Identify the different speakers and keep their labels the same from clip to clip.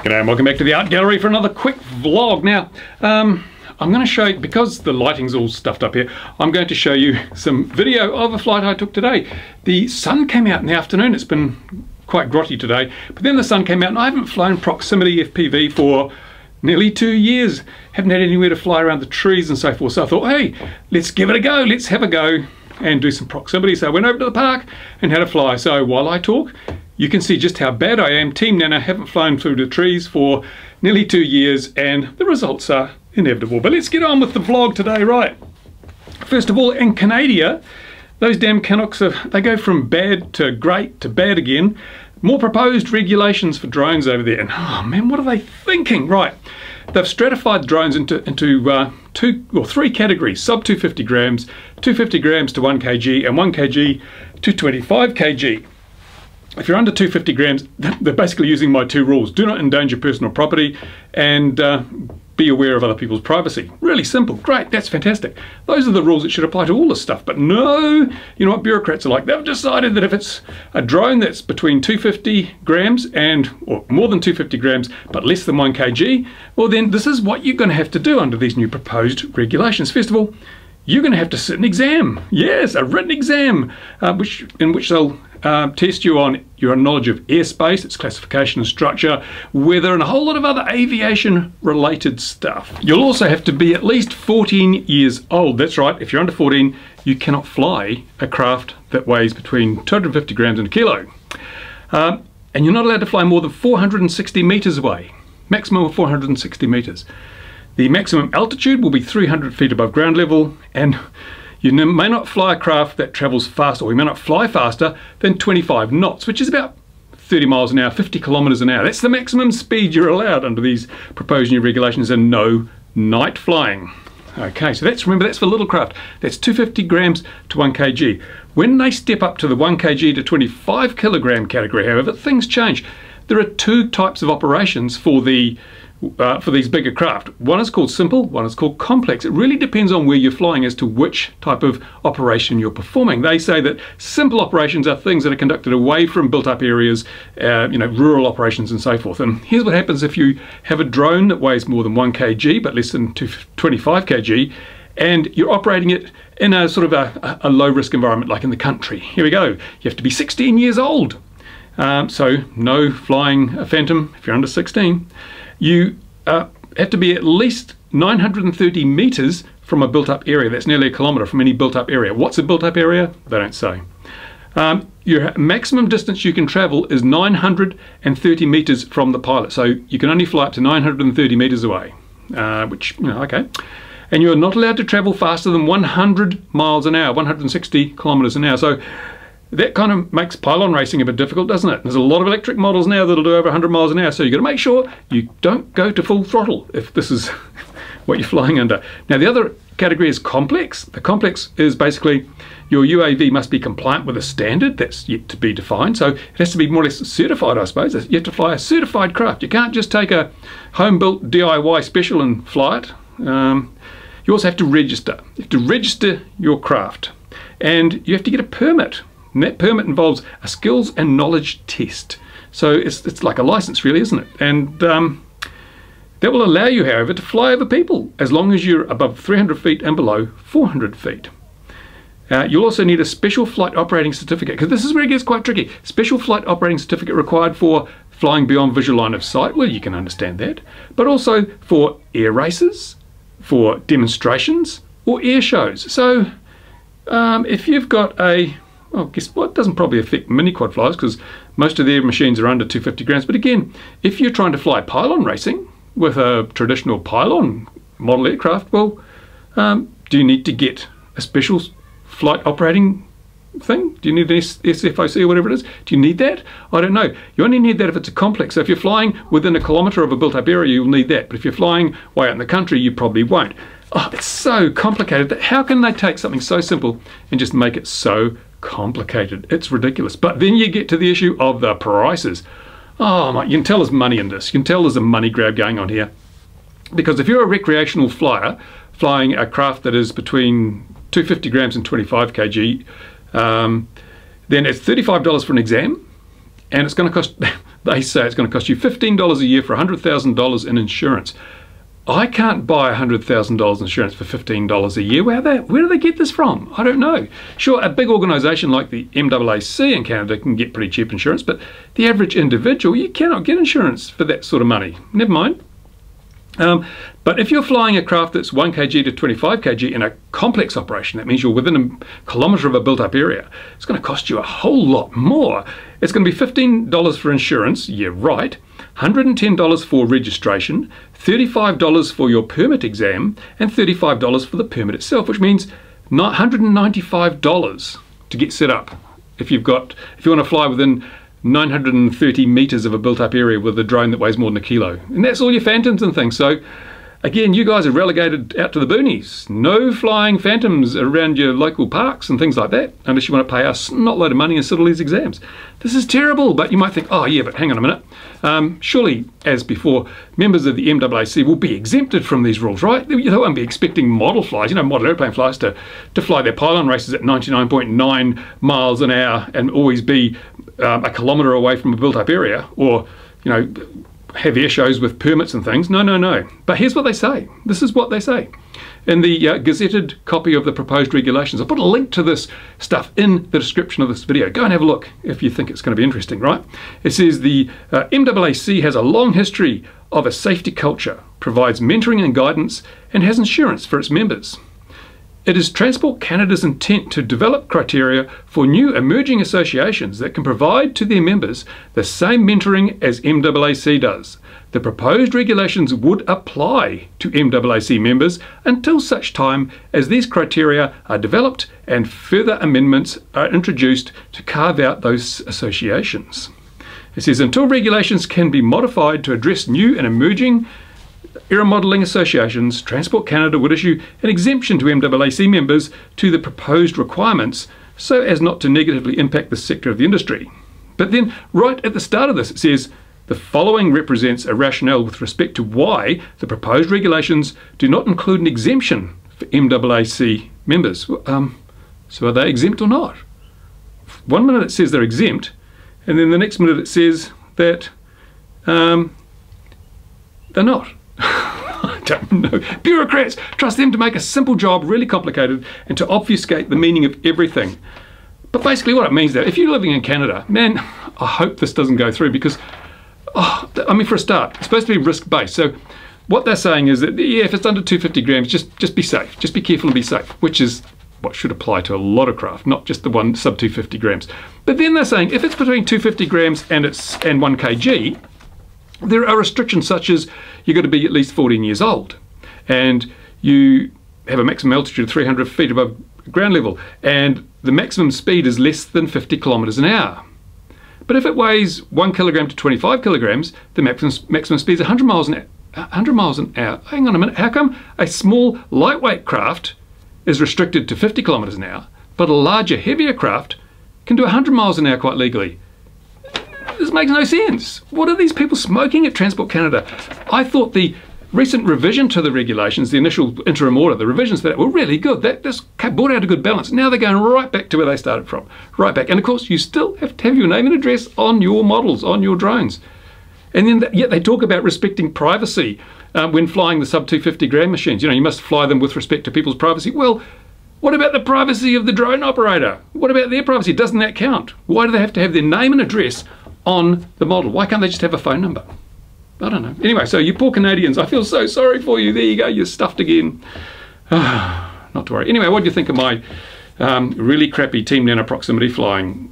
Speaker 1: G'day and welcome back to the art gallery for another quick vlog. Now, I'm going to show you, because the lighting's all stuffed up here, I'm going to show you some video of a flight I took today. The sun came out in the afternoon. It's been quite grotty today, but then the sun came out and I haven't flown proximity FPV for nearly 2 years. Haven't had anywhere to fly around the trees and so forth. So I thought, hey, let's give it a go. Let's have a go and do some proximity. So I went over to the park and had a fly. So while I talk, you can see just how bad I am. Team Nana, haven't flown through the trees for nearly 2 years and the results are inevitable. But let's get on with the vlog today, right? First of all, in Canada, those damn Canucks, they go from bad to great to bad again. More proposed regulations for drones over there. And oh man, what are they thinking? Right, they've stratified drones into 2 or 3 categories: sub 250 grams, 250 grams to 1 kg, and 1 kg to 25 kg. If you're under 250 grams, they're basically using my 2 rules. Do not endanger personal property and be aware of other people's privacy. Really simple. Great, that's fantastic. Those are the rules that should apply to all this stuff. But no, you know what bureaucrats are like. They've decided that if it's a drone that's between 250 grams or more than 250 grams, but less than 1 kg, well then this is what you're going to have to do under these new proposed regulations. First of all, you're going to have to sit an exam. Yes, a written exam, in which they'll test you on your knowledge of airspace, its classification and structure, weather, and a whole lot of other aviation related stuff. You'll also have to be at least 14 years old. That's right, if you're under 14, you cannot fly a craft that weighs between 250 grams and a kilo. And you're not allowed to fly more than 460 meters away, maximum of 460 meters. The maximum altitude will be 300 feet above ground level, and you may not fly a craft that travels fast, or you may not fly faster than 25 knots, which is about 30 miles an hour, 50 kilometers an hour. That's the maximum speed you're allowed under these proposed new regulations, and no night flying. Okay, so remember, that's for little craft. That's 250 grams to 1 kg. When they step up to the 1 kg to 25 kilogram category, however, things change. There are 2 types of operations for these bigger craft. One is called simple, one is called complex. It really depends on where you're flying as to which type of operation you're performing. They say that simple operations are things that are conducted away from built-up areas, rural operations and so forth. And here's what happens if you have a drone that weighs more than 1 kg but less than 25 kg, and you're operating it in a sort of a low-risk environment like in the country. Here we go. You have to be 16 years old. So no flying a Phantom if you're under 16. You have to be at least 930 meters from a built-up area. That's nearly a kilometer from any built-up area. What's a built-up area? They don't say. Your maximum distance you can travel is 930 meters from the pilot. So you can only fly up to 930 meters away, which, okay. And you're not allowed to travel faster than 100 miles an hour, 160 kilometers an hour. So that kind of makes pylon racing a bit difficult, doesn't it? There's a lot of electric models now that'll do over 100 miles an hour, so you've got to make sure you don't go to full throttle if this is what you're flying under. Now, the other category is complex. The complex is basically your UAV must be compliant with a standard that's yet to be defined, so it has to be more or less certified, I suppose. You have to fly a certified craft. You can't just take a home-built DIY special and fly it. You also have to register. You have to register your craft, and you have to get a permit. And that permit involves a skills and knowledge test. So it's like a license, really, isn't it? And that will allow you, however, to fly over people as long as you're above 300 feet and below 400 feet. You'll also need a special flight operating certificate, because this is where it gets quite tricky. Special flight operating certificate required for flying beyond visual line of sight. Well, you can understand that. But also for air races, for demonstrations, or air shows. So if you've got well, guess what? It doesn't probably affect mini quad flyers because most of their machines are under 250 grams. But again, if you're trying to fly pylon racing with a traditional pylon model aircraft, well, do you need to get a special flight operating thing? Do you need an SFOC or whatever it is? Do you need that? I don't know. You only need that if it's a complex. So if you're flying within a kilometre of a built-up area, you'll need that. But if you're flying way out in the country, you probably won't. Oh, it's so complicated. How can they take something so simple and just make it so complicated? It's ridiculous. But then you get to the issue of the prices. Oh my, you can tell there's money in this. You can tell there's a money grab going on here. Because if you're a recreational flyer flying a craft that is between 250 grams and 25 kg, then it's $35 for an exam, and it's going to cost They say it's going to cost you $15 a year for $100,000 in insurance. I can't buy $100,000 insurance for $15 a year. Where do they get this from? I don't know. Sure, a big organisation like the MAAC in Canada can get pretty cheap insurance, but the average individual, you cannot get insurance for that sort of money. Never mind. But if you're flying a craft that's 1 kg to 25 kg in a complex operation, that means you're within a kilometre of a built-up area, it's going to cost you a whole lot more. It's going to be $15 for insurance, yeah, right, $110 for registration, $35 for your permit exam, and $35 for the permit itself, which means $195 to get set up if you want to fly within 930 meters of a built-up area with a drone that weighs more than a kilo. And that's all your Phantoms and things. So again, you guys are relegated out to the boonies. No flying Phantoms around your local parks and things like that, unless you want to pay us not a load of money and sit all these exams. This is terrible, but you might think, oh yeah, but hang on a minute. Surely, as before, members of the MAAC will be exempted from these rules, right? They won't be expecting model flies, model airplane flies to fly their pylon races at 99.9 miles an hour and always be a kilometre away from a built-up area, or, have air shows with permits and things. No. But here's what they say. This is what they say. In the gazetted copy of the proposed regulations, I'll put a link to this stuff in the description of this video. Go and have a look if you think it's going to be interesting, right? It says the MAAC has a long history of a safety culture, provides mentoring and guidance, and has insurance for its members. It is Transport Canada's intent to develop criteria for new emerging associations that can provide to their members the same mentoring as MAAC does. The proposed regulations would apply to MAAC members until such time as these criteria are developed and further amendments are introduced to carve out those associations. It says, until regulations can be modified to address new and emerging aeromodelling associations, Transport Canada would issue an exemption to MAAC members to the proposed requirements so as not to negatively impact the sector of the industry. But then, right at the start of this, it says, the following represents a rationale with respect to why the proposed regulations do not include an exemption for MAAC members. So are they exempt or not? 1 minute it says they're exempt, and then the next minute it says that they're not. I don't know. Bureaucrats, trust them to make a simple job really complicated and to obfuscate the meaning of everything. But basically what it means that if you're living in Canada, man, I hope this doesn't go through because, for a start, it's supposed to be risk-based. So what they're saying is that, yeah, if it's under 250 grams, just be safe. Just be careful and be safe, which is what should apply to a lot of craft, not just the one sub 250 grams. But then they're saying if it's between 250 grams and 1 kg, there are restrictions such as you've got to be at least 14 years old and you have a maximum altitude of 300 feet above ground level and the maximum speed is less than 50 kilometres an hour. But if it weighs 1 kilogram to 25 kilograms, the maximum speed is 100 miles an hour. Hang on a minute, how come a small lightweight craft is restricted to 50 kilometres an hour, but a larger, heavier craft can do 100 miles an hour quite legally? This makes no sense. What are these people smoking at Transport Canada? I thought the recent revision to the regulations, the initial interim order, the revisions to that were really good. That just brought out a good balance. Now they're going right back to where they started from. Right back. And of course, you still have to have your name and address on your models, on your drones. And then yet they talk about respecting privacy when flying the sub 250 gram machines. You must fly them with respect to people's privacy. Well, what about the privacy of the drone operator? What about their privacy? Doesn't that count? Why do they have to have their name and address on the model? Why can't they just have a phone number? I don't know. Anyway, so you poor Canadians, I feel so sorry for you. There you go, you're stuffed again. Not to worry. Anyway, what do you think of my really crappy team nano proximity flying?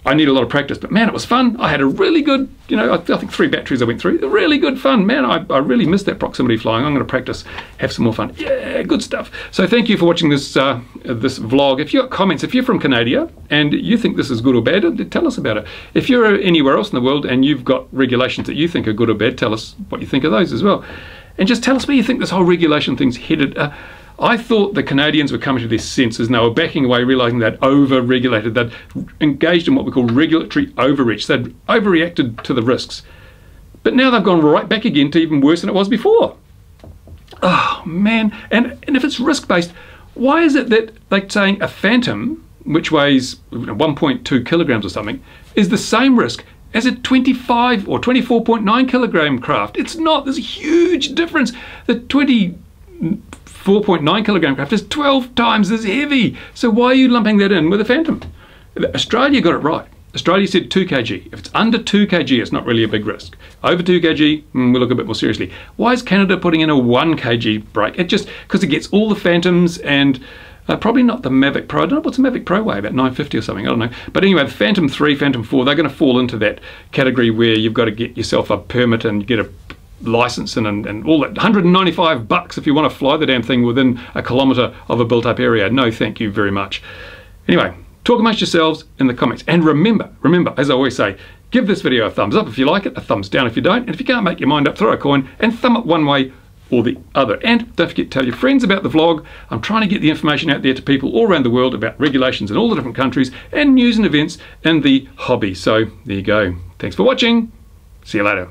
Speaker 1: I need a lot of practice, but man, it was fun. I had a really good, I think 3 batteries I went through. Really good fun, man. I really missed that proximity flying. I'm going to practice, have some more fun. Yeah, good stuff. So thank you for watching this this vlog. If you've got comments, if you're from Canada and you think this is good or bad, tell us about it. If you're anywhere else in the world and you've got regulations that you think are good or bad, tell us what you think of those as well. And just tell us where you think this whole regulation thing's headed. I thought the Canadians were coming to their senses and they were backing away, realising they'd over-regulated, they'd engaged in what we call regulatory overreach, they'd overreacted to the risks. But now they've gone right back again to even worse than it was before. Oh man, and if it's risk-based, why is it that they're saying a Phantom which weighs 1.2 kilograms or something, is the same risk as a 25 or 24.9 kilogram craft. It's not. There's a huge difference. The 24.9 kilogram craft is 12 times as heavy. So why are you lumping that in with a Phantom? Australia got it right. Australia said 2 kg. If it's under 2 kg, it's not really a big risk. Over 2 kg, we'll look a bit more seriously. Why is Canada putting in a 1 kg brake? It just, because it gets all the Phantoms and probably not the Mavic Pro. I don't know what's a Mavic Pro weigh, about 950 or something, I don't know. But anyway, the Phantom 3, Phantom 4, they're going to fall into that category where you've got to get yourself a permit and get a license and all that. $195 if you want to fly the damn thing within a kilometre of a built-up area. No, thank you very much. Anyway, talk amongst yourselves in the comments. And remember, as I always say, give this video a thumbs up if you like it, a thumbs down if you don't. And if you can't make your mind up, throw a coin and thumb it one way or the other. And don't forget to tell your friends about the vlog. I'm trying to get the information out there to people all around the world about regulations in all the different countries and news and events in the hobby. So there you go. Thanks for watching. See you later.